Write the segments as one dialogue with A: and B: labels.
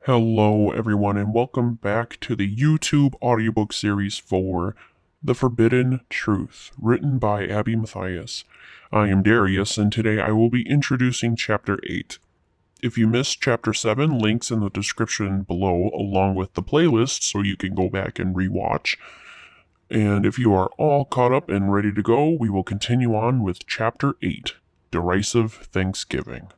A: Hello, everyone, and welcome back to the YouTube audiobook series for The Forbidden Truth, written by Abby Matthias. I am Darius, and today I will be introducing Chapter 8. If you missed Chapter 7, links in the description below, along with the playlist, so you can go back and rewatch. And if you are all caught up and ready to go, we will continue on with Chapter 8, Derisive Thanksgiving.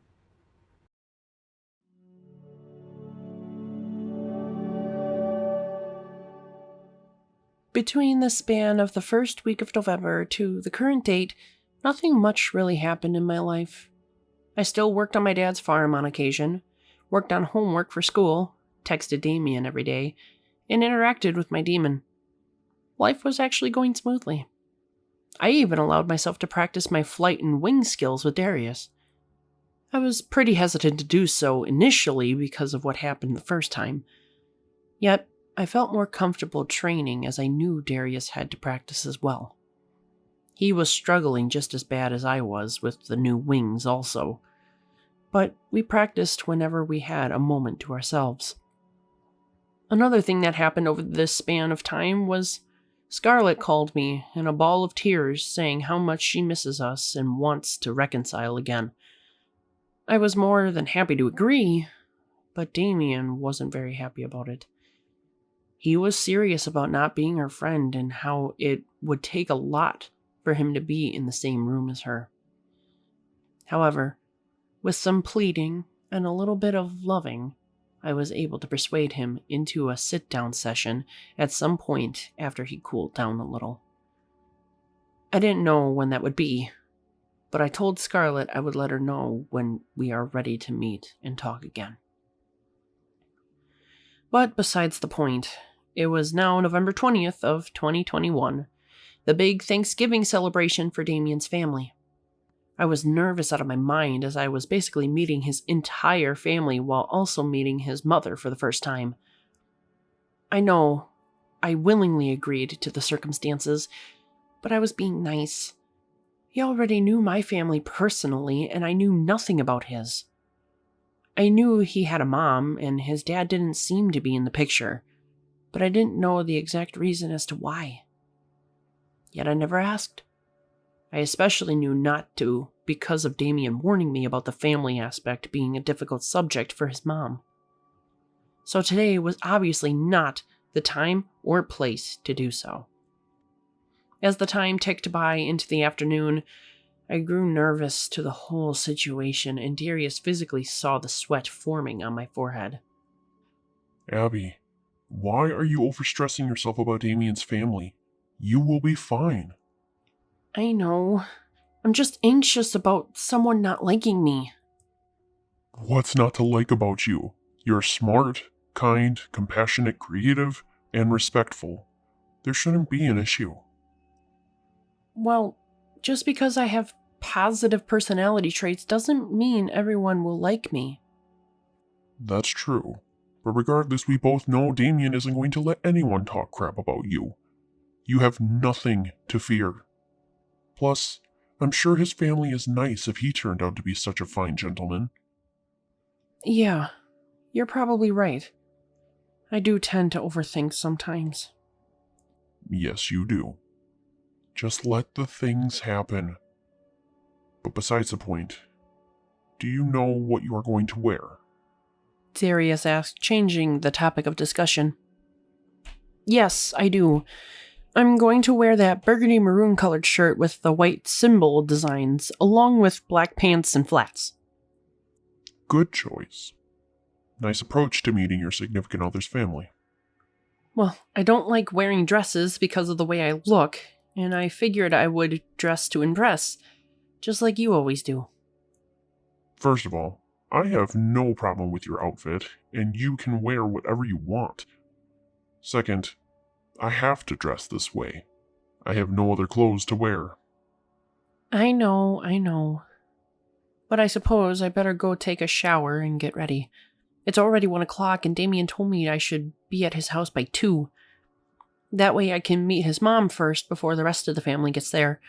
B: Between the span of the first week of November to the current date, nothing much really happened in my life. I still worked on my dad's farm on occasion, worked on homework for school, texted Damien every day, and interacted with my demon. Life was actually going smoothly. I even allowed myself to practice my flight and wing skills with Darius. I was pretty hesitant to do so initially because of what happened the first time. Yet, I felt more comfortable training as I knew Darius had to practice as well. He was struggling just as bad as I was with the new wings also, but we practiced whenever we had a moment to ourselves. Another thing that happened over this span of time was Scarlett called me in a ball of tears saying how much she misses us and wants to reconcile again. I was more than happy to agree, but Damien wasn't very happy about it. He was serious about not being her friend and how it would take a lot for him to be in the same room as her. However, with some pleading and a little bit of loving, I was able to persuade him into a sit-down session at some point after he cooled down a little. I didn't know when that would be, but I told Scarlett I would let her know when we are ready to meet and talk again. But besides the point, it was now November 20th of 2021, the big Thanksgiving celebration for Damien's family. I was nervous out of my mind as I was basically meeting his entire family while also meeting his mother for the first time. I know, I willingly agreed to the circumstances, but I was being nice. He already knew my family personally, and I knew nothing about his. I knew he had a mom, and his dad didn't seem to be in the picture, but I didn't know the exact reason as to why. Yet I never asked. I especially knew not to because of Damien warning me about the family aspect being a difficult subject for his mom. So today was obviously not the time or place to do so. As the time ticked by into the afternoon, I grew nervous to the whole situation, and Darius physically saw the sweat forming on my forehead.
A: Abby, why are you overstressing yourself about Damien's family? You will be fine.
B: I know. I'm just anxious about someone not liking me.
A: What's not to like about you? You're smart, kind, compassionate, creative, and respectful. There shouldn't be an issue.
B: Well, just because I have positive personality traits doesn't mean everyone will like me.
A: That's true. But regardless, we both know Damien isn't going to let anyone talk crap about you. You have nothing to fear. Plus, I'm sure his family is nice if he turned out to be such a fine gentleman.
B: Yeah, you're probably right. I do tend to overthink sometimes.
A: Yes, you do. Just let the things happen. But besides the point, do you know what you are going to wear?
B: Darius asked, changing the topic of discussion. Yes, I do. I'm going to wear that burgundy maroon colored shirt with the white symbol designs, along with black pants and flats.
A: Good choice. Nice approach to meeting your significant other's family.
B: Well, I don't like wearing dresses because of the way I look, and I figured I would dress to impress, just like you always do.
A: First of all, I have no problem with your outfit, and you can wear whatever you want. Second, I have to dress this way. I have no other clothes to wear.
B: I know. But I suppose I better go take a shower and get ready. It's already 1 o'clock, and Damien told me I should be at his house by 2. That way I can meet his mom first before the rest of the family gets there.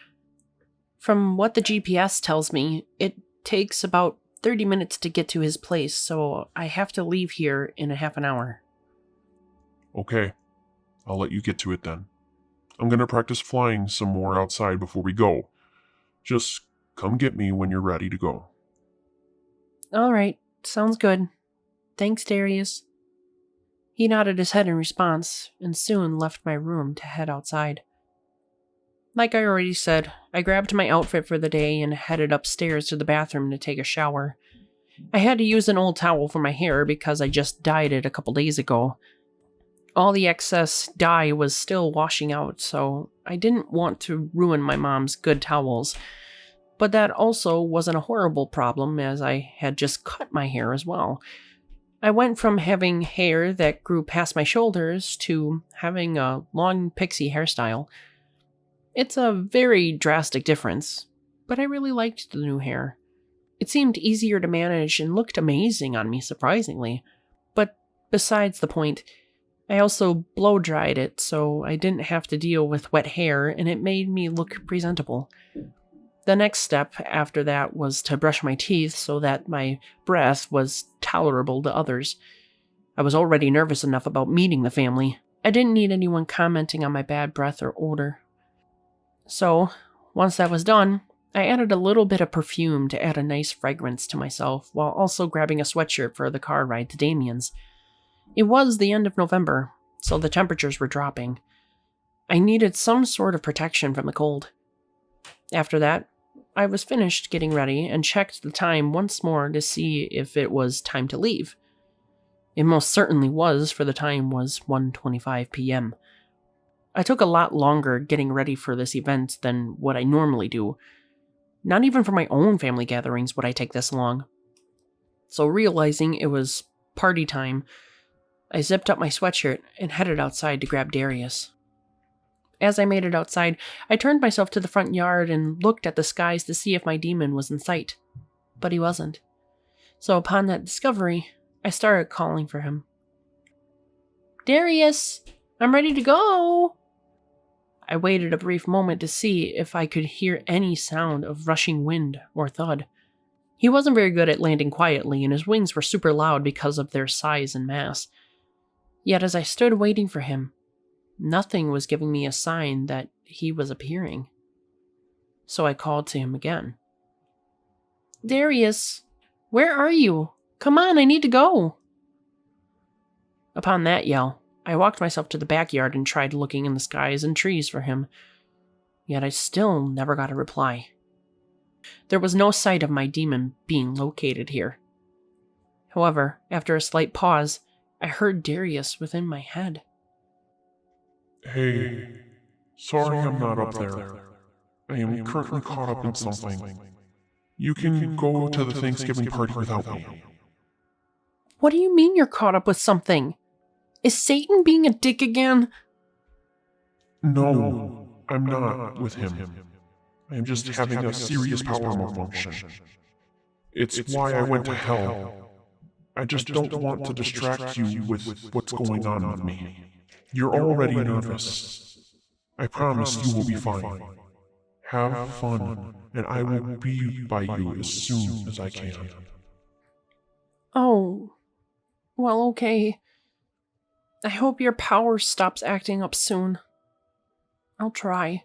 B: From what the GPS tells me, it takes about 30 minutes to get to his place, so I have to leave here in a half an hour.
A: Okay, I'll let you get to it then. I'm gonna practice flying some more outside before we go. Just come get me when you're ready to go.
B: All right, sounds good. Thanks, Darius. He nodded his head in response, and soon left my room to head outside. Like I already said, I grabbed my outfit for the day and headed upstairs to the bathroom to take a shower. I had to use an old towel for my hair because I just dyed it a couple days ago. All the excess dye was still washing out, so I didn't want to ruin my mom's good towels. But that also wasn't a horrible problem, as I had just cut my hair as well. I went from having hair that grew past my shoulders to having a long pixie hairstyle. It's a very drastic difference, but I really liked the new hair. It seemed easier to manage and looked amazing on me, surprisingly. But besides the point, I also blow-dried it, so I didn't have to deal with wet hair, and it made me look presentable. The next step after that was to brush my teeth so that my breath was tolerable to others. I was already nervous enough about meeting the family. I didn't need anyone commenting on my bad breath or odor. So, once that was done, I added a little bit of perfume to add a nice fragrance to myself, while also grabbing a sweatshirt for the car ride to Damien's. It was the end of November, so the temperatures were dropping. I needed some sort of protection from the cold. After that, I was finished getting ready and checked the time once more to see if it was time to leave. It most certainly was, for the time was 1:25 p.m. I took a lot longer getting ready for this event than what I normally do. Not even for my own family gatherings would I take this long. So realizing it was party time, I zipped up my sweatshirt and headed outside to grab Darius. As I made it outside, I turned myself to the front yard and looked at the skies to see if my demon was in sight. But he wasn't. So upon that discovery, I started calling for him. Darius, I'm ready to go! I waited a brief moment to see if I could hear any sound of rushing wind or thud. He wasn't very good at landing quietly, and his wings were super loud because of their size and mass. Yet as I stood waiting for him, nothing was giving me a sign that he was appearing. So I called to him again. Darius, where are you? Come on, I need to go. Upon that yell, I walked myself to the backyard and tried looking in the skies and trees for him. Yet I still never got a reply. There was no sight of my demon being located here. However, after a slight pause, I heard Darius within my head.
A: Hey, sorry I'm not up there. I am currently caught up in something. You can go to the Thanksgiving party without me.
B: What do you mean you're caught up with something? Is Satan being a dick again?
A: No, I'm not with him. I am just having a serious power malfunction. It's why I went to hell. I just don't want to distract you with what's going on with me. You're already nervous. I promise you will be fine. Have fun, and I will be by you as soon as I can.
B: Oh, well, okay. I hope your power stops acting up soon. I'll try.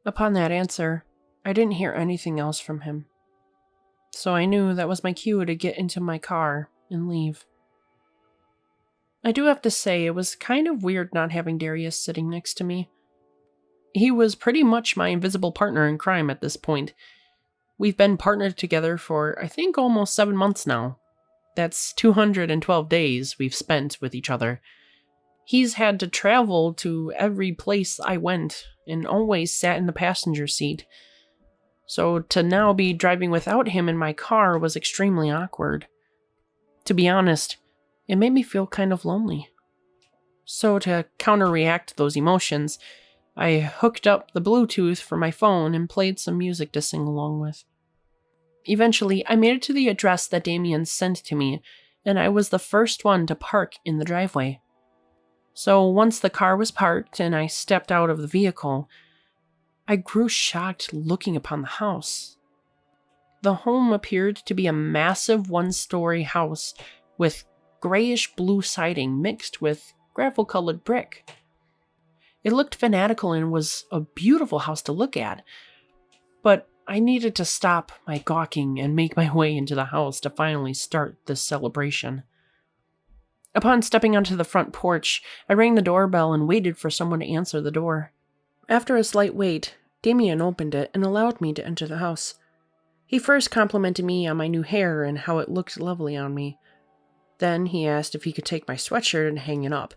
B: Upon that answer, I didn't hear anything else from him. So I knew that was my cue to get into my car and leave. I do have to say, it was kind of weird not having Darius sitting next to me. He was pretty much my invisible partner in crime at this point. We've been partnered together for, I think, almost 7 months now. That's 212 days we've spent with each other. He's had to travel to every place I went, and always sat in the passenger seat. So to now be driving without him in my car was extremely awkward. To be honest, it made me feel kind of lonely. So to counteract those emotions, I hooked up the Bluetooth for my phone and played some music to sing along with. Eventually, I made it to the address that Damien sent to me, and I was the first one to park in the driveway. So once the car was parked and I stepped out of the vehicle, I grew shocked looking upon the house. The home appeared to be a massive one-story house with grayish-blue siding mixed with gravel-colored brick. It looked fanatical and was a beautiful house to look at, but I needed to stop my gawking and make my way into the house to finally start this celebration. Upon stepping onto the front porch, I rang the doorbell and waited for someone to answer the door. After a slight wait, Damien opened it and allowed me to enter the house. He first complimented me on my new hair and how it looked lovely on me. Then he asked if he could take my sweatshirt and hang it up,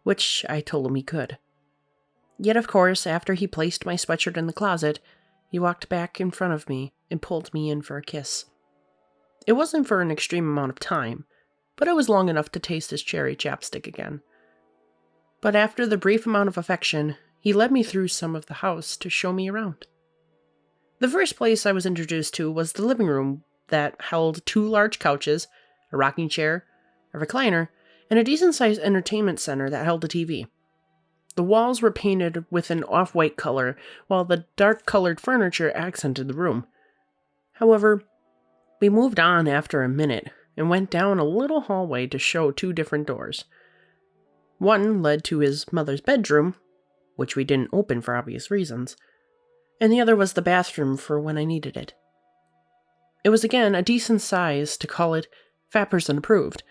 B: which I told him he could. Yet, of course, after he placed my sweatshirt in the closet, he walked back in front of me and pulled me in for a kiss. It wasn't for an extreme amount of time, but it was long enough to taste his cherry chapstick again. But after the brief amount of affection, he led me through some of the house to show me around. The first place I was introduced to was the living room that held 2 large couches, a rocking chair, a recliner, and a decent-sized entertainment center that held a TV. The walls were painted with an off-white color, while the dark-colored furniture accented the room. However, we moved on after a minute and went down a little hallway to show 2 different doors. One led to his mother's bedroom, which we didn't open for obvious reasons, and the other was the bathroom for when I needed it. It was again a decent size to call it fat person approved,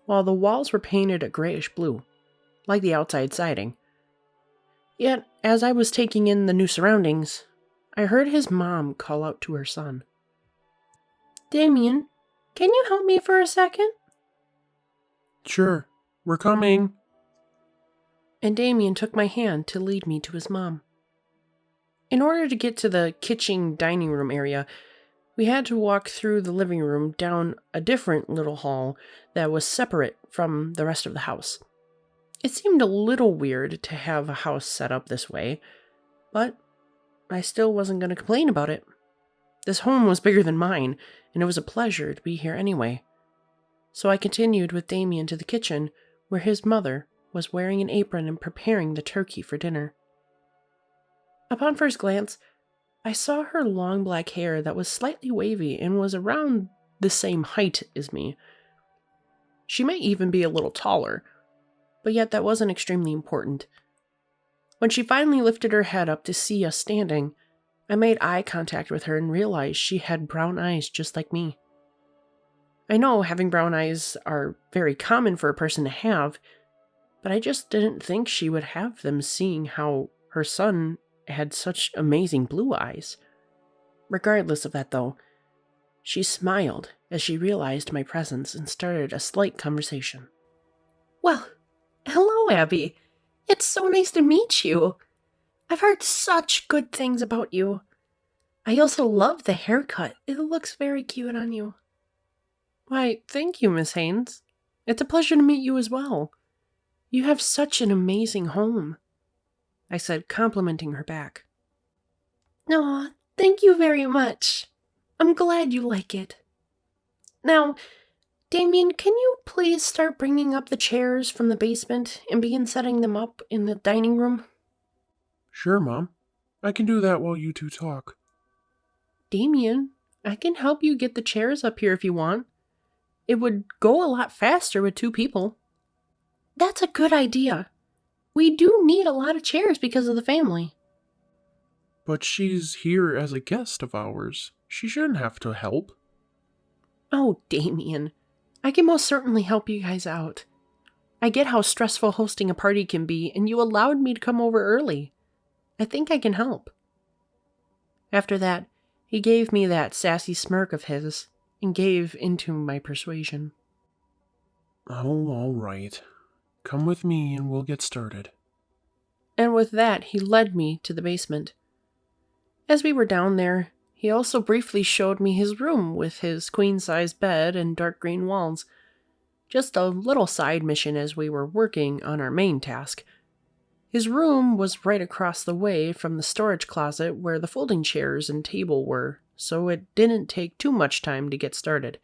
B: while the walls were painted a grayish blue, like the outside siding. Yet, as I was taking in the new surroundings, I heard his mom call out to her son. "Damien, can you help me for a second?"
A: Sure, we're coming.
B: And Damien took my hand to lead me to his mom. In order to get to the kitchen dining room area, we had to walk through the living room down a different little hall that was separate from the rest of the house. It seemed a little weird to have a house set up this way, but I still wasn't going to complain about it. This home was bigger than mine, and it was a pleasure to be here anyway. So I continued with Damien to the kitchen, where his mother was wearing an apron and preparing the turkey for dinner. Upon first glance, I saw her long black hair that was slightly wavy and was around the same height as me. She might even be a little taller, but yet that wasn't extremely important. When she finally lifted her head up to see us standing, I made eye contact with her and realized she had brown eyes just like me. I know having brown eyes are very common for a person to have, but I just didn't think she would have them, seeing how her son had such amazing blue eyes. Regardless of that, though, she smiled as she realized my presence and started a slight conversation. "Well, hello, Abby. It's so nice to meet you. I've heard such good things about you. I also love the haircut. It looks very cute on you." "Why, thank you, Miss Haynes. It's a pleasure to meet you as well. You have such an amazing home," I said, complimenting her back. "Aw, thank you very much. I'm glad you like it. Now, Damien, can you please start bringing up the chairs from the basement and begin setting them up in the dining room?"
A: Sure, Mom. I can do that while you two talk.
B: "Damien, I can help you get the chairs up here if you want. It would go a lot faster with 2 people." "That's a good idea. We do need a lot of chairs because of the family."
A: But she's here as a guest of ours. She shouldn't have to help.
B: "Oh, Damien, I can most certainly help you guys out. I get how stressful hosting a party can be, and you allowed me to come over early. I think I can help." After that, he gave me that sassy smirk of his and gave into my persuasion.
A: Oh, all right. Come with me and we'll get started.
B: And with that, he led me to the basement. As we were down there, he also briefly showed me his room with his queen-size bed and dark green walls. Just a little side mission as we were working on our main task. His room was right across the way from the storage closet where the folding chairs and table were, so it didn't take too much time to get started.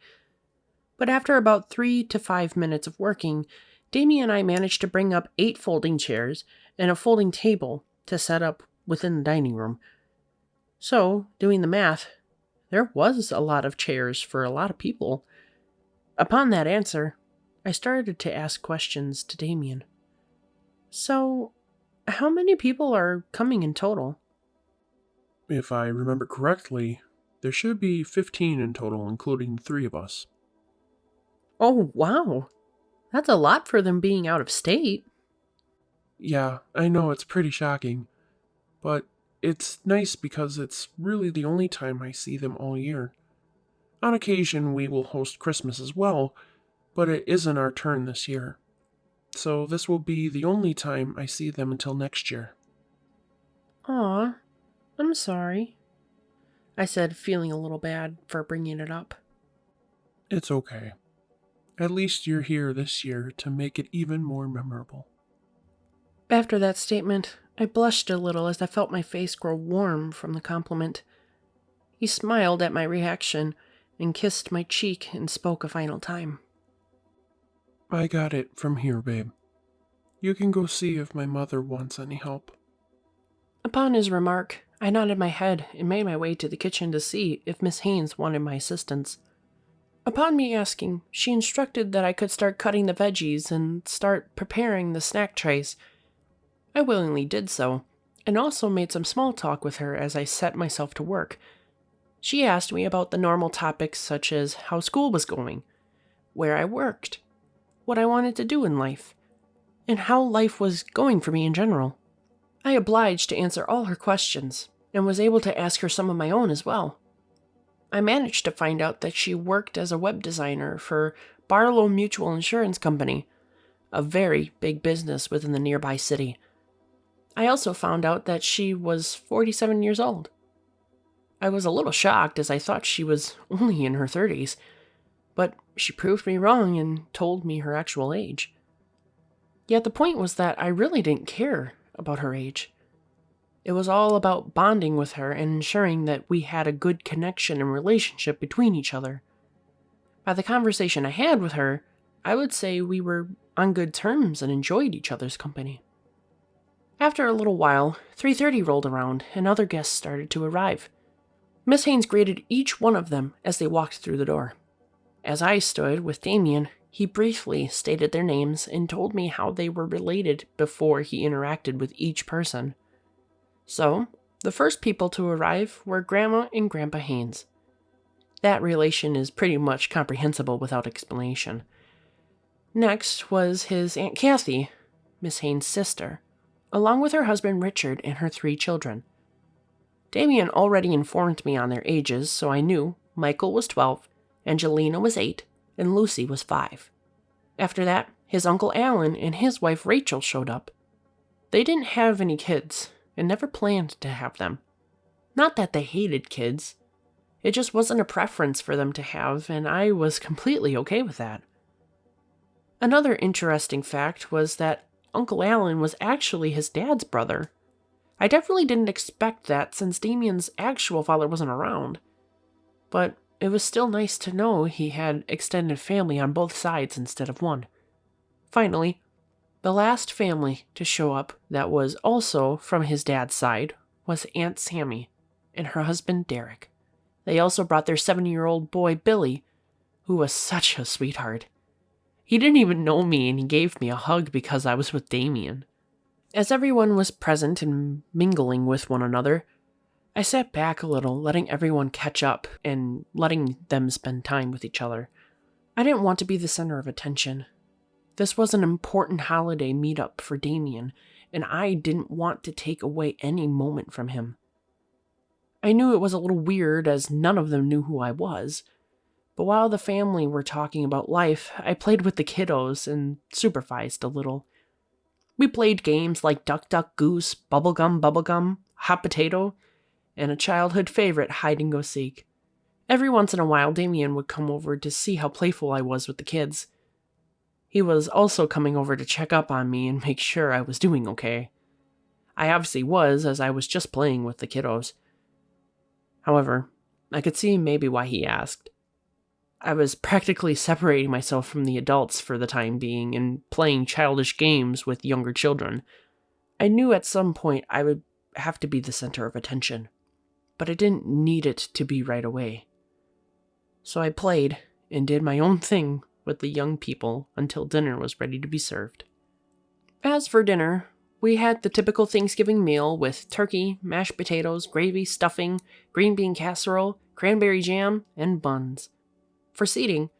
B: But after about 3 to 5 minutes of working, Damien and I managed to bring up 8 folding chairs and a folding table to set up within the dining room. So, doing the math, There was a lot of chairs for a lot of people. Upon that answer, I started to ask questions to Damien. So, how many people are coming in total?
A: If I remember correctly, there should be 15 in total, including the three of us.
B: Oh, wow. That's a lot for them being out of state.
A: Yeah, I know it's pretty shocking, but it's nice because it's really the only time I see them all year. On occasion, we will host Christmas as well, but it isn't our turn this year. So this will be the only time I see them until next year.
B: Aw, I'm sorry, I said, feeling a little bad for bringing it up.
A: It's okay. At least you're here this year to make it even more memorable.
B: After that statement, I blushed a little as I felt my face grow warm from the compliment. He smiled at my reaction and kissed my cheek and spoke a final time.
A: I got it from here, babe. You can go see if my mother wants any help.
B: Upon his remark, I nodded my head and made my way to the kitchen to see if Miss Haynes wanted my assistance. Upon me asking, she instructed that I could start cutting the veggies and start preparing the snack trays. I willingly did so, and also made some small talk with her as I set myself to work. She asked me about the normal topics such as how school was going, where I worked, what I wanted to do in life, and how life was going for me in general. I obliged to answer all her questions, and was able to ask her some of my own as well. I managed to find out that she worked as a web designer for Barlow Mutual Insurance Company, a very big business within the nearby city. I also found out that she was 47 years old. I was a little shocked as I thought she was only in her 30s, but she proved me wrong and told me her actual age. Yet the point was that I really didn't care about her age. It was all about bonding with her and ensuring that we had a good connection and relationship between each other. By the conversation I had with her, I would say we were on good terms and enjoyed each other's company. After a little while, 3:30 rolled around and other guests started to arrive. Miss Haynes greeted each one of them as they walked through the door. As I stood with Damien, he briefly stated their names and told me how they were related before he interacted with each person. So, the first people to arrive were Grandma and Grandpa Haynes. That relation is pretty much comprehensible without explanation. Next was his Aunt Kathy, Miss Haynes' sister, along with her husband Richard and her 3 children. Damien already informed me on their ages, so I knew Michael was 12, Angelina was 8, and Lucy was 5. After that, his Uncle Alan and his wife Rachel showed up. They didn't have any kids, and never planned to have them. Not that they hated kids. It just wasn't a preference for them to have, and I was completely okay with that. Another interesting fact was that Uncle Alan was actually his dad's brother. I definitely didn't expect that since Damien's actual father wasn't around. But it was still nice to know he had extended family on both sides instead of one. Finally, the last family to show up that was also from his dad's side was Aunt Sammy and her husband Derek. They also brought their 7-year-old boy Billy, who was such a sweetheart. He didn't even know me and he gave me a hug because I was with Damien. As everyone was present and mingling with one another, I sat back a little, letting everyone catch up and letting them spend time with each other. I didn't want to be the center of attention. This was an important holiday meetup for Damien, and I didn't want to take away any moment from him. I knew it was a little weird as none of them knew who I was, but while the family were talking about life, I played with the kiddos and supervised a little. We played games like Duck Duck Goose, Bubblegum, Hot Potato, and a childhood favorite, Hide and Go Seek. Every once in a while, Damien would come over to see how playful I was with the kids. He was also coming over to check up on me and make sure I was doing okay. I obviously was, as I was just playing with the kiddos. However, I could see maybe why he asked. I was practically separating myself from the adults for the time being and playing childish games with younger children. I knew at some point I would have to be the center of attention. but I didn't need it to be right away. So I played and did my own thing with the young people until dinner was ready to be served. As for dinner, we had the typical Thanksgiving meal with turkey, mashed potatoes, gravy, stuffing, green bean casserole, cranberry jam, and buns. For seating,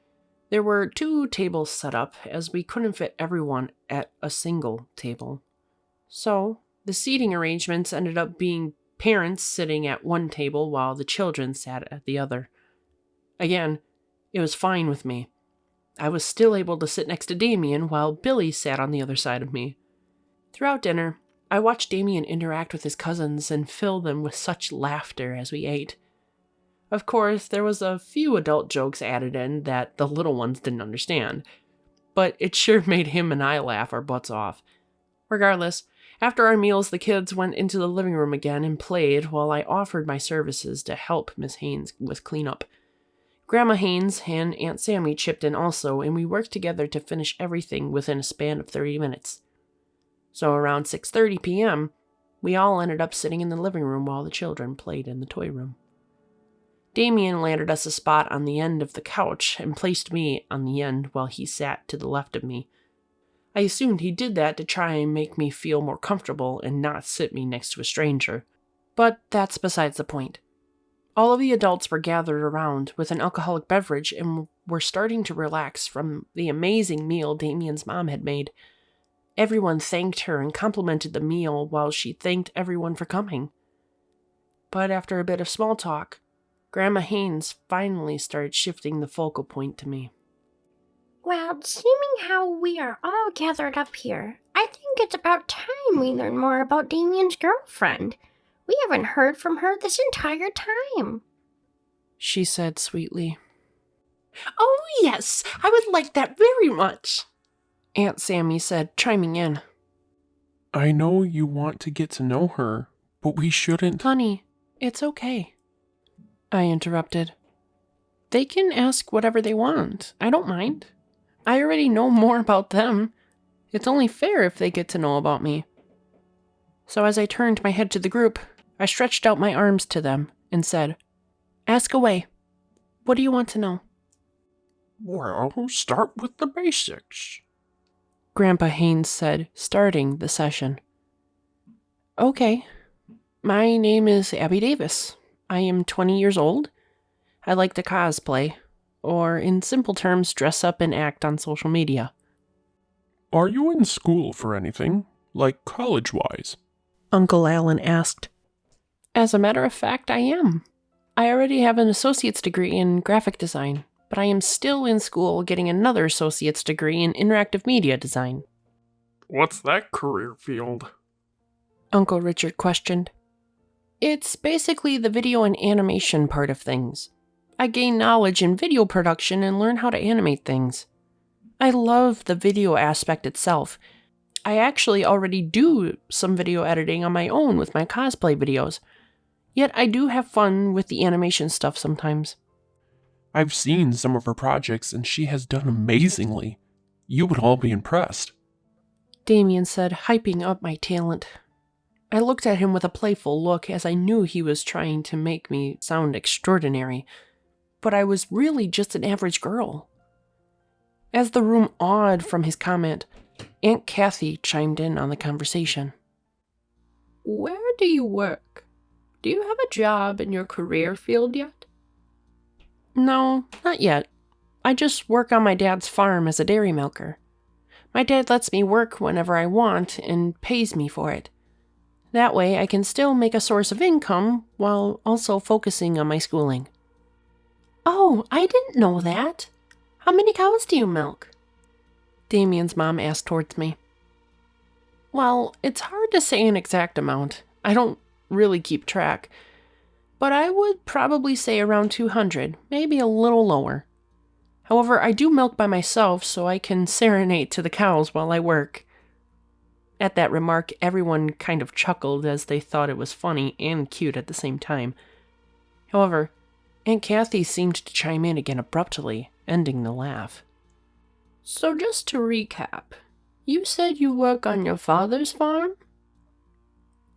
B: there were 2 tables set up as we couldn't fit everyone at a single table. So, the seating arrangements ended up being parents sitting at one table while the children sat at the other. Again, it was fine with me. I was still able to sit next to Damien while Billy sat on the other side of me. Throughout dinner, I watched Damien interact with his cousins and fill them with such laughter as we ate. Of course, there was a few adult jokes added in that the little ones didn't understand, but it sure made him and I laugh our butts off. Regardless, after our meals, the kids went into the living room again and played while I offered my services to help Miss Haynes with cleanup. Grandma Haynes and Aunt Sammy chipped in also, and we worked together to finish everything within a span of 30 minutes. So around 6:30 p.m., we all ended up sitting in the living room while the children played in the toy room. Damien landed us a spot on the end of the couch and placed me on the end while he sat to the left of me. I assumed he did that to try and make me feel more comfortable and not sit me next to a stranger, but that's besides the point. All of the adults were gathered around with an alcoholic beverage and were starting to relax from the amazing meal Damien's mom had made. Everyone thanked her and complimented the meal while she thanked everyone for coming. But after a bit of small talk, Grandma Haynes finally started shifting the focal point to me.
C: Well, seeming how we are all gathered up here, I think it's about time we learn more about Damien's girlfriend. We haven't heard from her this entire time,
B: she said sweetly. Oh, yes, I would like that very much, Aunt Sammy said, chiming in.
A: I know you want to get to know her, but we shouldn't.
B: Honey, it's okay, I interrupted. They can ask whatever they want. I don't mind. I already know more about them. It's only fair if they get to know about me. So as I turned my head to the group, I stretched out my arms to them and said, Ask away. What do you want to know?
A: Well, start with the basics,
B: Grandpa Haynes said, starting the session. Okay. My name is Abby Davis. I am 20 years old. I like to cosplay, or in simple terms, dress up and act on social media.
A: Are you in school for anything, like college-wise?
B: Uncle Alan asked. As a matter of fact, I am. I already have an associate's degree in graphic design, but I am still in school getting another associate's degree in interactive media design.
A: What's that career field?
B: Uncle Richard questioned. It's basically the video and animation part of things. I gain knowledge in video production and learn how to animate things. I love the video aspect itself. I actually already do some video editing on my own with my cosplay videos. Yet I do have fun with the animation stuff sometimes.
A: I've seen some of her projects and she has done amazingly. You would all be impressed,
B: Damien said, hyping up my talent. I looked at him with a playful look as I knew he was trying to make me sound extraordinary, but I was really just an average girl. As the room awed from his comment, Aunt Kathy chimed in on the conversation. Where do you work? Do you have a job in your career field yet? No, not yet. I just work on my dad's farm as a dairy milker. My dad lets me work whenever I want and pays me for it. That way I can still make a source of income while also focusing on my schooling. Oh, I didn't know that. How many cows do you milk? Damien's mom asked towards me. Well, it's hard to say an exact amount. I don't really keep track. But I would probably say around 200, maybe a little lower. However, I do milk by myself so I can serenade to the cows while I work. At that remark, everyone kind of chuckled as they thought it was funny and cute at the same time. However, Aunt Kathy seemed to chime in again abruptly, ending the laugh. So just to recap, you said you work on your father's farm?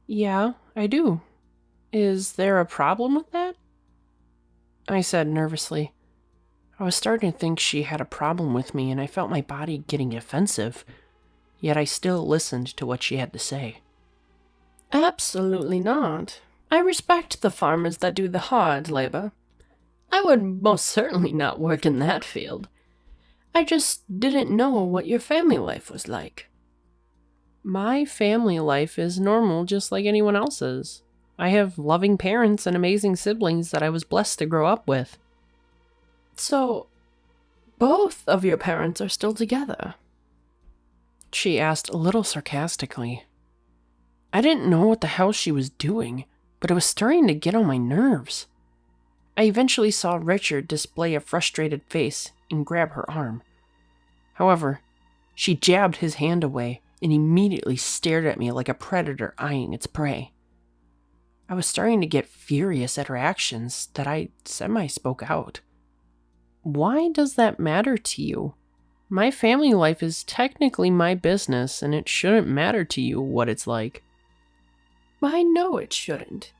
B: Yeah, I do. Is there a problem with that? I said nervously. I was starting to think she had a problem with me, and I felt my body getting offensive, yet I still listened to what she had to say. Absolutely not. I respect the farmers that do the hard labor. I would most certainly not work in that field. I just didn't know what your family life was like. My family life is normal just like anyone else's. I have loving parents and amazing siblings that I was blessed to grow up with. So, both of your parents are still together? She asked a little sarcastically. I didn't know what the hell she was doing, but it was starting to get on my nerves. I eventually saw Richard display a frustrated face and grab her arm. However, she jabbed his hand away and immediately stared at me like a predator eyeing its prey. I was starting to get furious at her actions that I semi-spoke out. Why does that matter to you? My family life is technically my business, and it shouldn't matter to you what it's like. I know it shouldn't,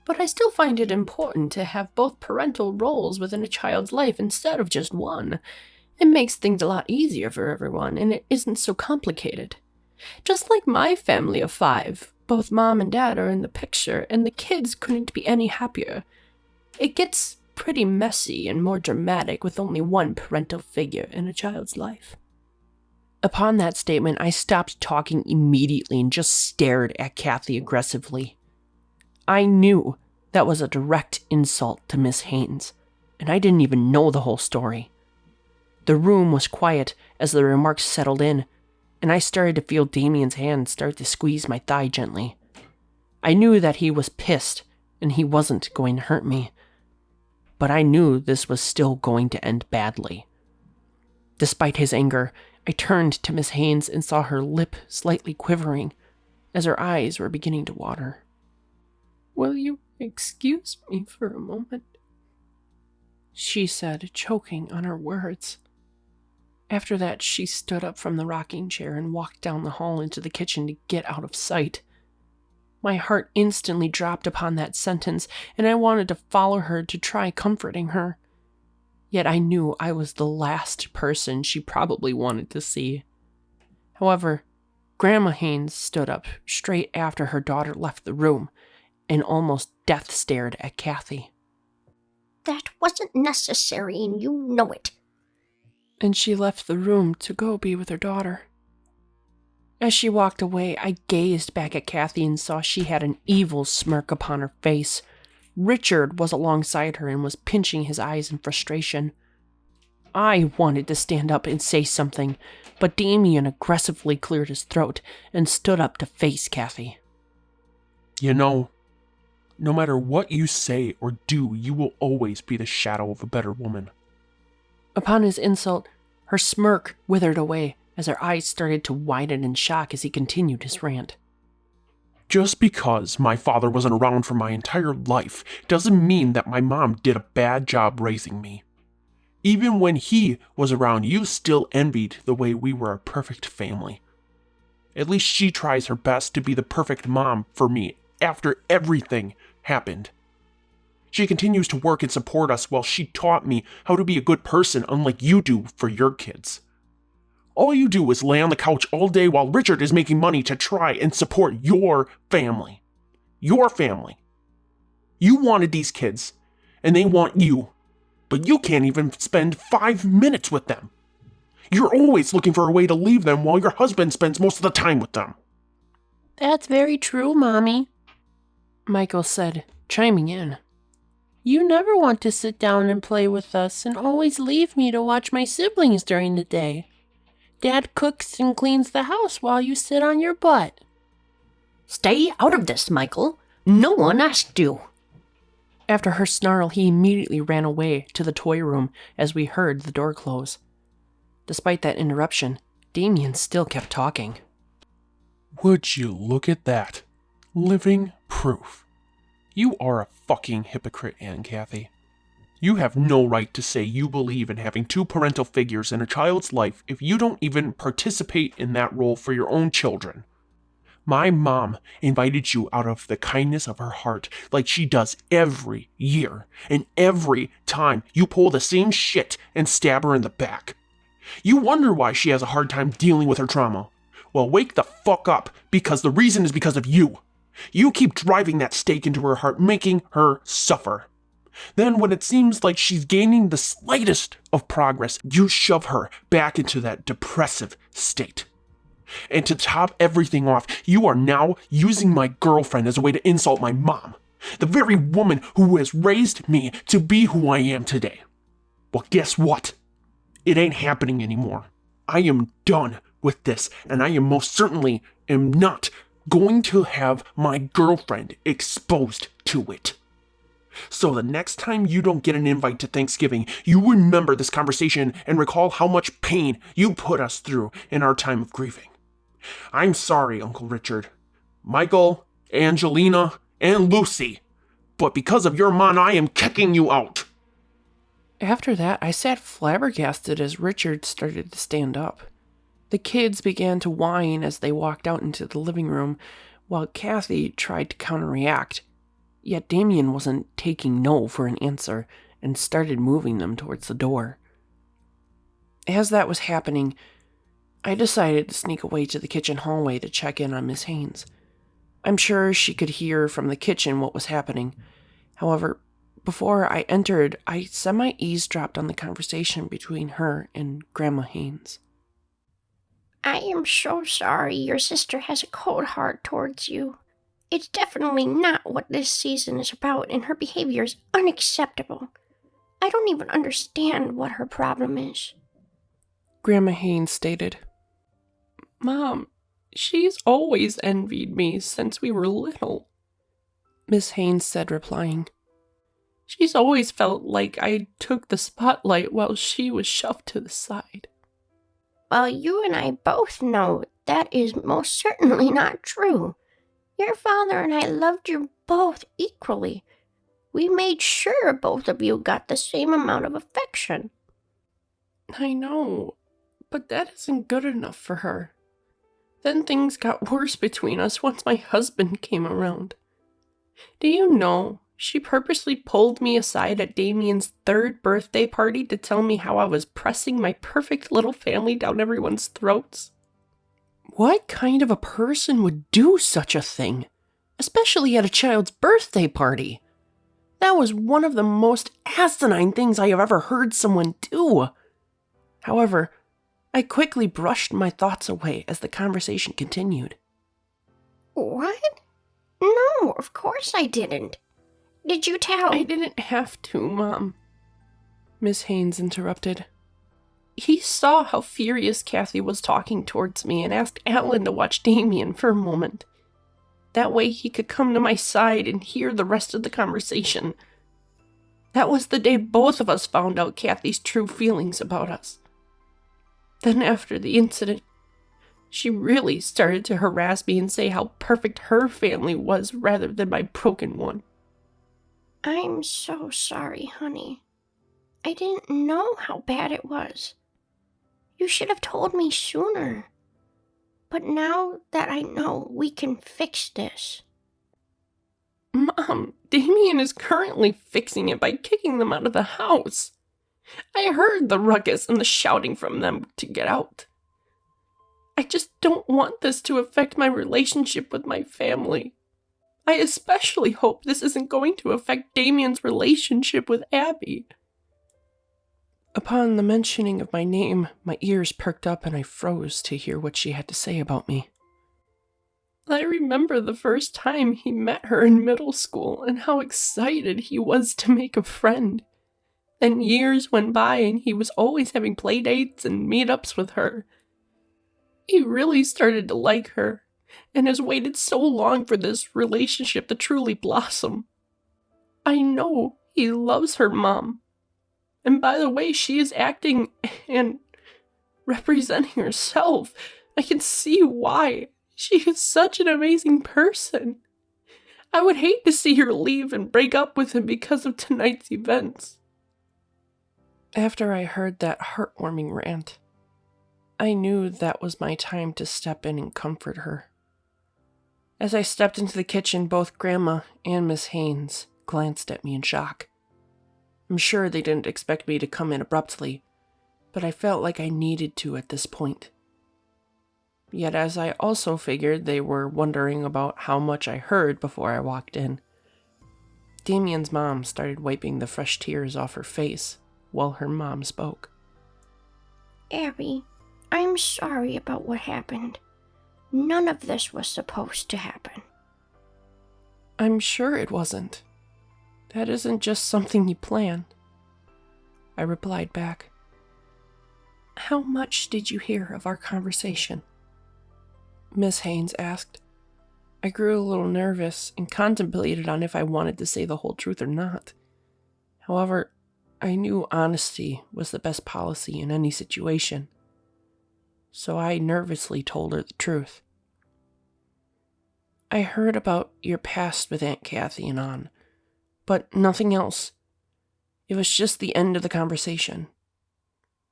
B: but I still find it important to have both parental roles within a child's life instead of just one. It makes things a lot easier for everyone, and it isn't so complicated. Just like my family of 5, both mom and dad are in the picture, and the kids couldn't be any happier. It gets pretty messy and more dramatic with only one parental figure in a child's life. Upon that statement, I stopped talking immediately and just stared at Kathy aggressively. I knew that was a direct insult to Miss Haynes, and I didn't even know the whole story. The room was quiet as the remarks settled in, and I started to feel Damien's hand start to squeeze my thigh gently. I knew that he was pissed, and he wasn't going to hurt me. But I knew this was still going to end badly. Despite his anger, I turned to Miss Haynes and saw her lip slightly quivering as her eyes were beginning to water. Will you excuse me for a moment? She said, choking on her words. After that, she stood up from the rocking chair and walked down the hall into the kitchen to get out of sight. My heart instantly dropped upon that sentence, and I wanted to follow her to try comforting her. Yet I knew I was the last person she probably wanted to see. However, Grandma Haynes stood up straight after her daughter left the room and almost death stared at Kathy.
C: That wasn't necessary, and you know it.
B: And she left the room to go be with her daughter. As she walked away, I gazed back at Kathy and saw she had an evil smirk upon her face. Richard was alongside her and was pinching his eyes in frustration. I wanted to stand up and say something, but Damien aggressively cleared his throat and stood up to face Kathy.
A: You know, no matter what you say or do, you will always be the shadow of a better woman.
B: Upon his insult, her smirk withered away as her eyes started to widen in shock as he continued his rant.
A: Just because my father wasn't around for my entire life doesn't mean that my mom did a bad job raising me. Even when he was around, you still envied the way we were a perfect family. At least she tries her best to be the perfect mom for me after everything happened. She continues to work and support us while she taught me how to be a good person unlike you do for your kids. All you do is lay on the couch all day while Richard is making money to try and support your family. Your family. You wanted these kids, and they want you, but you can't even spend 5 minutes with them. You're always looking for a way to leave them while your husband spends most of the time with them.
B: That's very true, Mommy, Michael said, chiming in. You never want to sit down and play with us and always leave me to watch my siblings during the day. Dad cooks and cleans the house while you sit on your butt.
C: Stay out of this, Michael. No one asked you.
B: After her snarl, he immediately ran away to the toy room as we heard the door close. Despite that interruption, Damien still kept talking.
A: Would you look at that? Living proof. You are a fucking hypocrite, Aunt Kathy. You have no right to say you believe in having 2 parental figures in a child's life if you don't even participate in that role for your own children.
D: My mom invited you out of the kindness of her heart, like she does every year. And every time you pull the same shit and stab her in the back. You wonder why she has a hard time dealing with her trauma. Well, wake the fuck up, because the reason is because of you. You keep driving that stake into her heart, making her suffer. Then, when it seems like she's gaining the slightest of progress, you shove her back into that depressive state. And to top everything off, you are now using my girlfriend as a way to insult my mom, the very woman who has raised me to be who I am today. Well, guess what? It ain't happening anymore. I am done with this, and I am most certainly am not going to have my girlfriend exposed to it. So the next time you don't get an invite to Thanksgiving, you remember this conversation and recall how much pain you put us through in our time of grieving. I'm sorry, Uncle Richard, Michael, Angelina, and Lucy, but because of your mom, I am kicking you out.
B: After that, I sat flabbergasted as Richard started to stand up. The kids began to whine as they walked out into the living room, while Kathy tried to counteract. Yet Damien wasn't taking no for an answer and started moving them towards the door. As that was happening, I decided to sneak away to the kitchen hallway to check in on Miss Haynes. I'm sure she could hear from the kitchen what was happening. However, before I entered, I semi-eavesdropped on the conversation between her and Grandma Haynes.
C: I am so sorry your sister has a cold heart towards you. It's definitely not what this season is about, and her behavior is unacceptable. I don't even understand what her problem is.
B: Grandma Haynes stated, Mom, she's always envied me since we were little. Miss Haynes said, replying, She's always felt like I took the spotlight while she was shoved to the side.
C: Well, you and I both know that is most certainly not true. Your father and I loved you both equally. We made sure both of you got the same amount of affection.
B: I know, but that isn't good enough for her. Then things got worse between us once my husband came around. Do you know, she purposely pulled me aside at Damien's 3rd birthday party to tell me how I was pressing my perfect little family down everyone's throats? What kind of a person would do such a thing? Especially at a child's birthday party? That was one of the most asinine things I have ever heard someone do. However, I quickly brushed my thoughts away as the conversation continued.
C: What? No, of course I didn't. Did you tell?
B: I didn't have to, Mom. Miss Haynes interrupted. He saw how furious Kathy was talking towards me and asked Alan to watch Damien for a moment. That way he could come to my side and hear the rest of the conversation. That was the day both of us found out Kathy's true feelings about us. Then after the incident, she really started to harass me and say how perfect her family was rather than my broken one.
C: I'm so sorry, honey. I didn't know how bad it was. You should have told me sooner. But now that I know, we can fix this.
B: Mom, Damien is currently fixing it by kicking them out of the house. I heard the ruckus and the shouting from them to get out. I just don't want this to affect my relationship with my family. I especially hope this isn't going to affect Damien's relationship with Abby. Upon the mentioning of my name, my ears perked up and I froze to hear what she had to say about me. I remember the first time he met her in middle school and how excited he was to make a friend. Then years went by and he was always having play dates and meetups with her. He really started to like her and has waited so long for this relationship to truly blossom. I know he loves her mom. And by the way she is acting and representing herself, I can see why. She is such an amazing person. I would hate to see her leave and break up with him because of tonight's events. After I heard that heartwarming rant, I knew that was my time to step in and comfort her. As I stepped into the kitchen, both Grandma and Miss Haynes glanced at me in shock. I'm sure they didn't expect me to come in abruptly, but I felt like I needed to at this point. Yet as I also figured they were wondering about how much I heard before I walked in, Damien's mom started wiping the fresh tears off her face while her mom spoke.
C: Abby, I'm sorry about what happened. None of this was supposed to happen.
B: I'm sure it wasn't. That isn't just something you plan. I replied back. How much did you hear of our conversation? Miss Haynes asked. I grew a little nervous and contemplated on if I wanted to say the whole truth or not. However, I knew honesty was the best policy in any situation, so I nervously told her the truth. I heard about your past with Aunt Kathy and Ann, but nothing else. It was just the end of the conversation.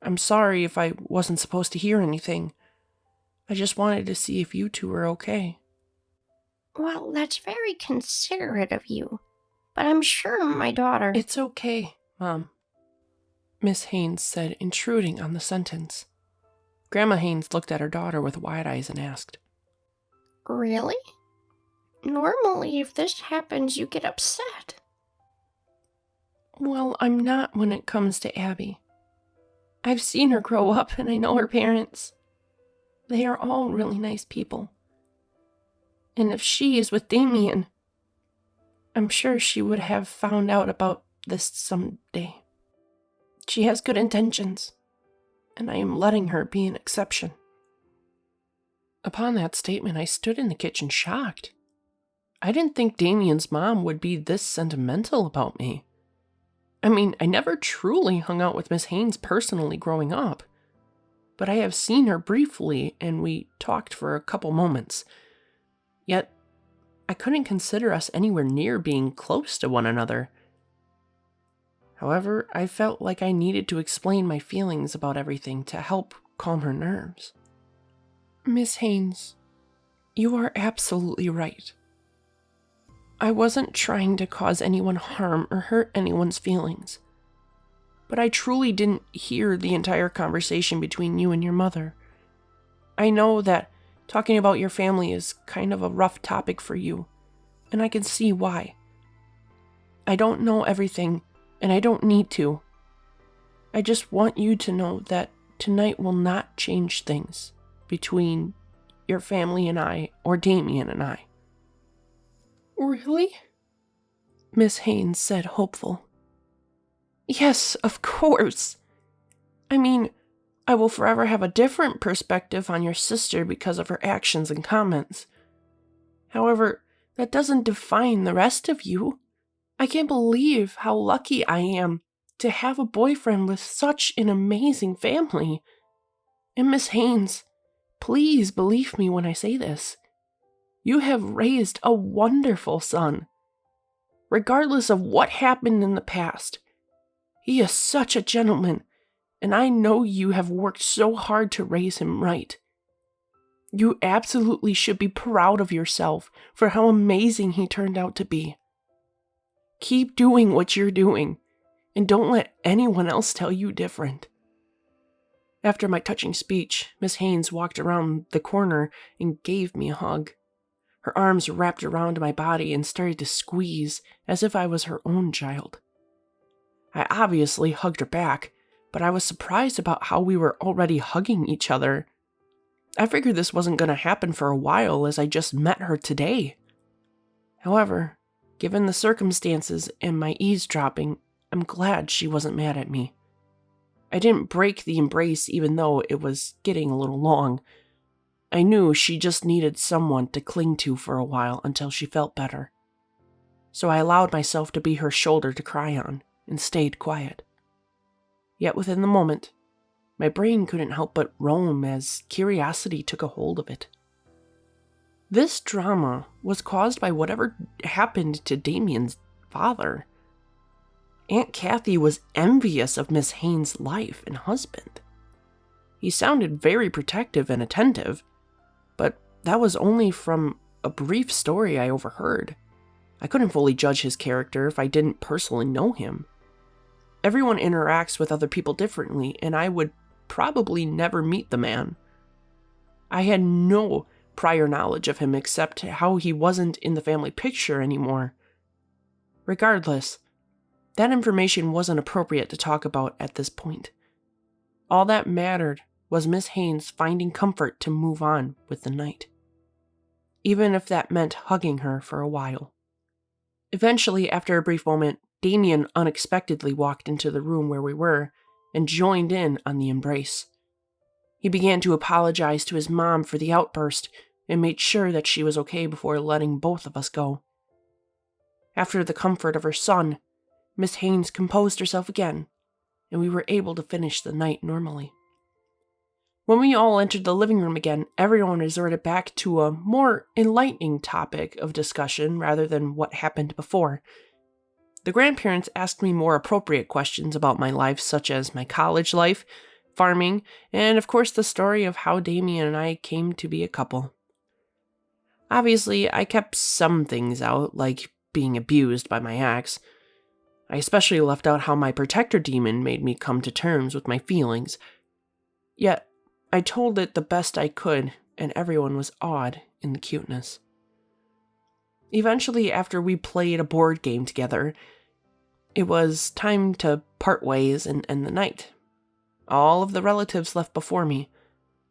B: I'm sorry if I wasn't supposed to hear anything. I just wanted to see if you two were okay.
C: Well, that's very considerate of you, but I'm sure my daughter...
B: It's okay, Mom, Miss Haynes said, intruding on the sentence. Grandma Haynes looked at her daughter with wide eyes and asked,
C: Really? Normally, if this happens, you get upset.
B: Well, I'm not when it comes to Abby. I've seen her grow up and I know her parents. They are all really nice people. And if she is with Damien, I'm sure she would have found out about this someday. She has good intentions, and I am letting her be an exception. Upon that statement, I stood in the kitchen shocked. I didn't think Damien's mom would be this sentimental about me. I mean, I never truly hung out with Miss Haynes personally growing up, but I have seen her briefly and we talked for a couple moments. Yet, I couldn't consider us anywhere near being close to one another. However, I felt like I needed to explain my feelings about everything to help calm her nerves. Miss Haynes, you are absolutely right. I wasn't trying to cause anyone harm or hurt anyone's feelings. But I truly didn't hear the entire conversation between you and your mother. I know that talking about your family is kind of a rough topic for you, and I can see why. I don't know everything, and I don't need to. I just want you to know that tonight will not change things between your family and I, or Damien and I. Really? Miss Haynes said, hopeful. Yes, of course. I mean, I will forever have a different perspective on your sister because of her actions and comments. However, that doesn't define the rest of you. I can't believe how lucky I am to have a boyfriend with such an amazing family. And Miss Haynes, please believe me when I say this. You have raised a wonderful son. Regardless of what happened in the past, he is such a gentleman, and I know you have worked so hard to raise him right. You absolutely should be proud of yourself for how amazing he turned out to be. Keep doing what you're doing, and don't let anyone else tell you different. After my touching speech, Miss Haynes walked around the corner and gave me a hug. Her arms wrapped around my body and started to squeeze as if I was her own child. I obviously hugged her back, but I was surprised about how we were already hugging each other. I figured this wasn't going to happen for a while as I just met her today. However, given the circumstances and my eavesdropping, I'm glad she wasn't mad at me. I didn't break the embrace even though it was getting a little long. I knew she just needed someone to cling to for a while until she felt better. So I allowed myself to be her shoulder to cry on and stayed quiet. Yet within the moment, my brain couldn't help but roam as curiosity took a hold of it. This drama was caused by whatever happened to Damien's father. Aunt Kathy was envious of Miss Haynes' life and husband. He sounded very protective and attentive, but that was only from a brief story I overheard. I couldn't fully judge his character if I didn't personally know him. Everyone interacts with other people differently, and I would probably never meet the man. I had no prior knowledge of him except how he wasn't in the family picture anymore. Regardless, that information wasn't appropriate to talk about at this point. All that mattered was Miss Haynes finding comfort to move on with the night, even if that meant hugging her for a while. Eventually, after a brief moment, Damien unexpectedly walked into the room where we were and joined in on the embrace. He began to apologize to his mom for the outburst and made sure that she was okay before letting both of us go. After the comfort of her son, Miss Haynes composed herself again, and we were able to finish the night normally. When we all entered the living room again, everyone resorted back to a more enlightening topic of discussion rather than what happened before. The grandparents asked me more appropriate questions about my life, such as my college life, farming, and of course the story of how Damien and I came to be a couple. Obviously, I kept some things out, like being abused by my ex. I especially left out how my protector demon made me come to terms with my feelings. Yet, I told it the best I could, and everyone was awed in the cuteness. Eventually, after we played a board game together, it was time to part ways and end the night. All of the relatives left before me,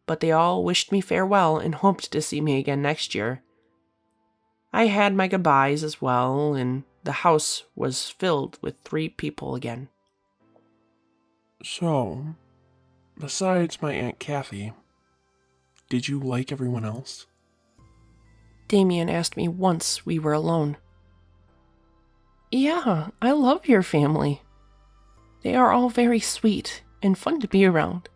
B: but they all wished me farewell and hoped to see me again next year. I had my goodbyes as well, and the house was filled with 3 people again.
D: So, besides my Aunt Kathy, did you like everyone else?
B: Damien asked me once we were alone. Yeah, I love your family. They are all very sweet and fun to be around.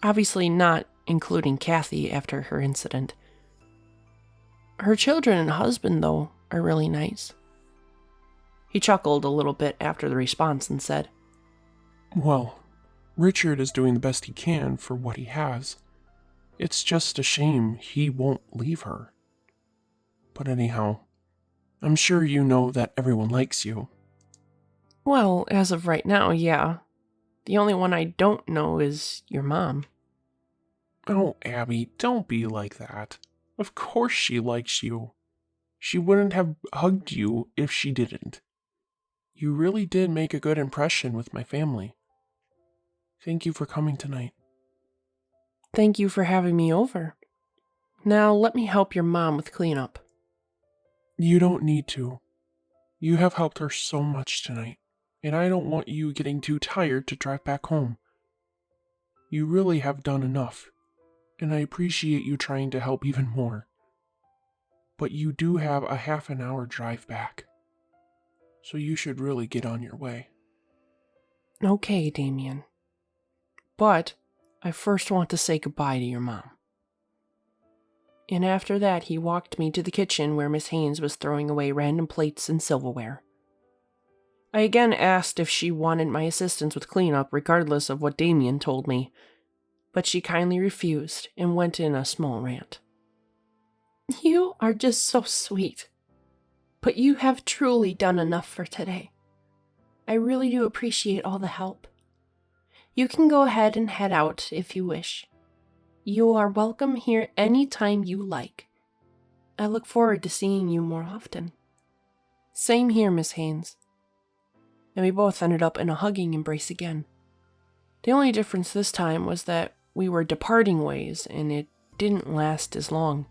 B: Obviously not including Kathy after her incident. Her children and husband, though, are really nice. He chuckled a little bit after the response and said,
D: Well, Richard is doing the best he can for what he has. It's just a shame he won't leave her. But anyhow, I'm sure you know that everyone likes you.
B: Well, as of right now, yeah. The only one I don't know is your mom.
D: Oh, Abby, don't be like that. Of course she likes you. She wouldn't have hugged you if she didn't. You really did make a good impression with my family. Thank you for coming tonight.
B: Thank you for having me over. Now let me help your mom with cleanup.
D: You don't need to. You have helped her so much tonight, and I don't want you getting too tired to drive back home. You really have done enough, and I appreciate you trying to help even more. But you do have a half an hour drive back, so you should really get on your way.
B: Okay, Damien. But I first want to say goodbye to your mom. And after that, he walked me to the kitchen where Miss Haynes was throwing away random plates and silverware. I again asked if she wanted my assistance with cleanup regardless of what Damien told me, but she kindly refused and went in a small rant. You are just so sweet, but you have truly done enough for today. I really do appreciate all the help. You can go ahead and head out if you wish. You are welcome here anytime you like. I look forward to seeing you more often. Same here, Miss Haynes. And we both ended up in a hugging embrace again. The only difference this time was that we were departing ways and it didn't last as long.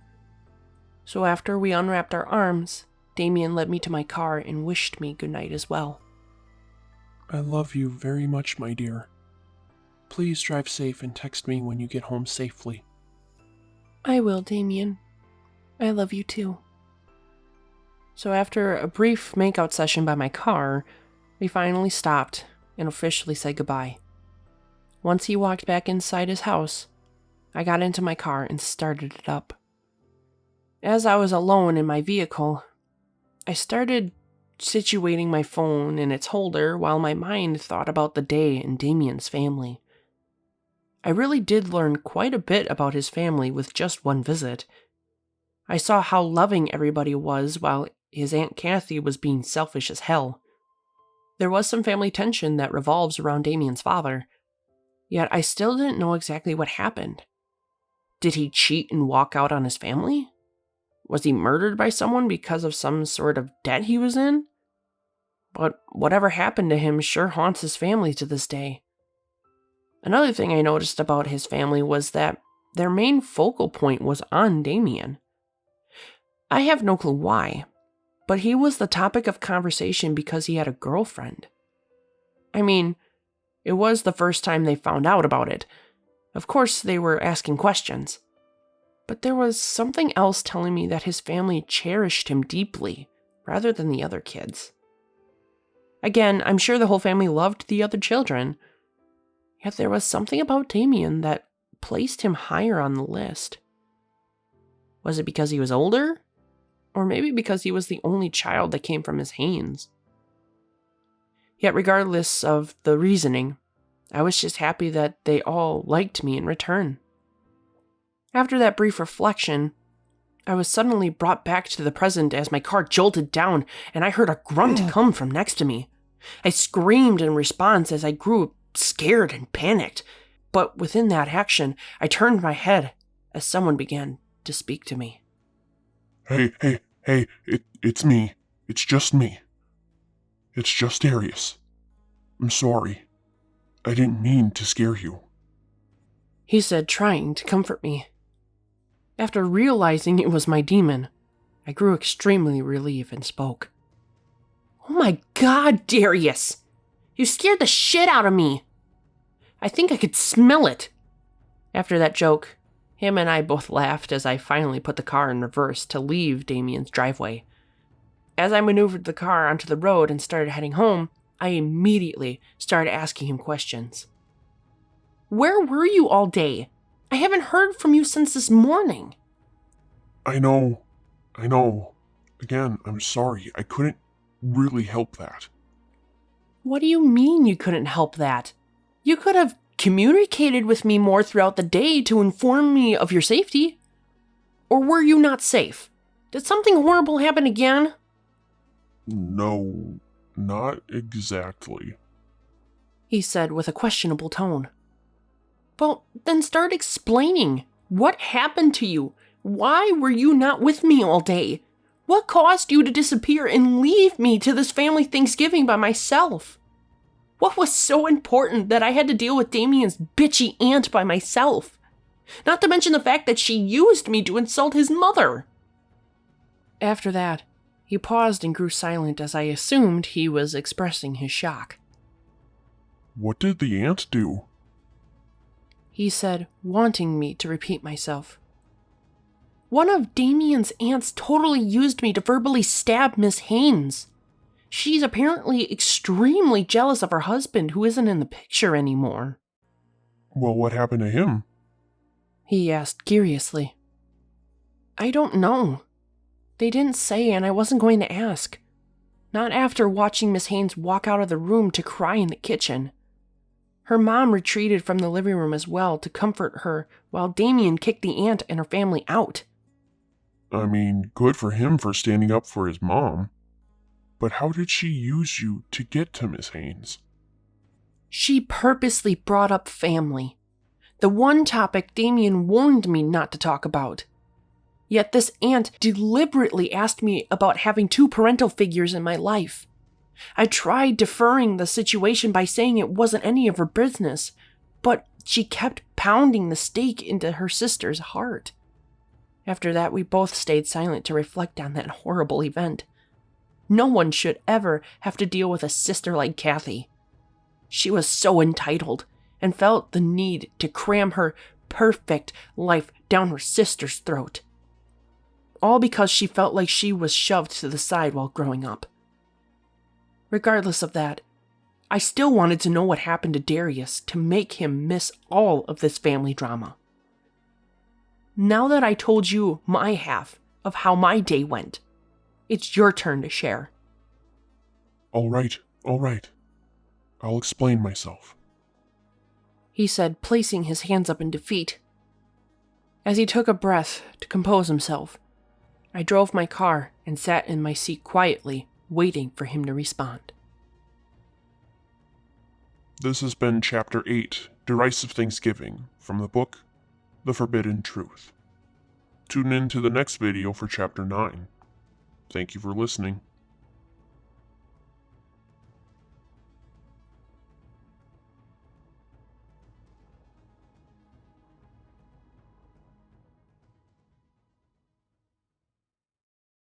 B: So after we unwrapped our arms, Damien led me to my car and wished me goodnight as well.
D: I love you very much, my dear. Please drive safe and text me when you get home safely.
B: I will, Damien. I love you too. So after a brief makeout session by my car, we finally stopped and officially said goodbye. Once he walked back inside his house, I got into my car and started it up. As I was alone in my vehicle, I started situating my phone in its holder while my mind thought about the day and Damien's family. I really did learn quite a bit about his family with just one visit. I saw how loving everybody was while his Aunt Kathy was being selfish as hell. There was some family tension that revolves around Damien's father, yet I still didn't know exactly what happened. Did he cheat and walk out on his family? Was he murdered by someone because of some sort of debt he was in? But whatever happened to him sure haunts his family to this day. Another thing I noticed about his family was that their main focal point was on Damien. I have no clue why, but he was the topic of conversation because he had a girlfriend. I mean, it was the first time they found out about it. Of course, they were asking questions. But there was something else telling me that his family cherished him deeply, rather than the other kids. Again, I'm sure the whole family loved the other children, yet there was something about Damien that placed him higher on the list. Was it because he was older? Or maybe because he was the only child that came from his Haines? Yet regardless of the reasoning, I was just happy that they all liked me in return. After that brief reflection, I was suddenly brought back to the present as my car jolted down and I heard a grunt come from next to me. I screamed in response as I grew scared and panicked, but within that action, I turned my head as someone began to speak to me.
A: Hey, it's me. It's just me. It's just Darius. I'm sorry. I didn't mean to scare you.
B: He said, trying to comfort me. After realizing it was my demon, I grew extremely relieved and spoke. Oh my God, Darius! You scared the shit out of me! I think I could smell it! After that joke, him and I both laughed as I finally put the car in reverse to leave Damien's driveway. As I maneuvered the car onto the road and started heading home, I immediately started asking him questions. Where were you all day? I haven't heard from you since this morning.
A: I know. Again, I'm sorry. I couldn't really help that.
B: What do you mean you couldn't help that? You could have communicated with me more throughout the day to inform me of your safety. Or were you not safe? Did something horrible happen again?
A: No, not exactly.
B: He said with a questionable tone. Well, then start explaining. What happened to you? Why were you not with me all day? What caused you to disappear and leave me to this family Thanksgiving by myself? What was so important that I had to deal with Damien's bitchy aunt by myself? Not to mention the fact that she used me to insult his mother. After that, he paused and grew silent as I assumed he was expressing his shock.
A: What did the aunt do?
B: He said, wanting me to repeat myself. One of Damien's aunts totally used me to verbally stab Miss Haines. She's apparently extremely jealous of her husband who isn't in the picture anymore.
A: Well, what happened to him?
B: He asked curiously. I don't know. They didn't say and I wasn't going to ask. Not after watching Miss Haines walk out of the room to cry in the kitchen. Her mom retreated from the living room as well to comfort her while Damien kicked the aunt and her family out.
A: I mean, good for him for standing up for his mom. But how did she use you to get to Miss Haines?
B: She purposely brought up family. The one topic Damien warned me not to talk about. Yet this aunt deliberately asked me about having two parental figures in my life. I tried deferring the situation by saying it wasn't any of her business, but she kept pounding the stake into her sister's heart. After that, we both stayed silent to reflect on that horrible event. No one should ever have to deal with a sister like Kathy. She was so entitled and felt the need to cram her perfect life down her sister's throat. All because she felt like she was shoved to the side while growing up. Regardless of that, I still wanted to know what happened to Darius to make him miss all of this family drama. Now that I told you my half of how my day went, it's your turn to share.
A: All right. I'll explain myself.
B: He said, placing his hands up in defeat. As he took a breath to compose himself, I drove my car and sat in my seat quietly, waiting for him to respond.
A: This has been Chapter 8, Derisive Thanksgiving, from the book The Forbidden Truth. Tune in to the next video for Chapter 9. Thank you for listening.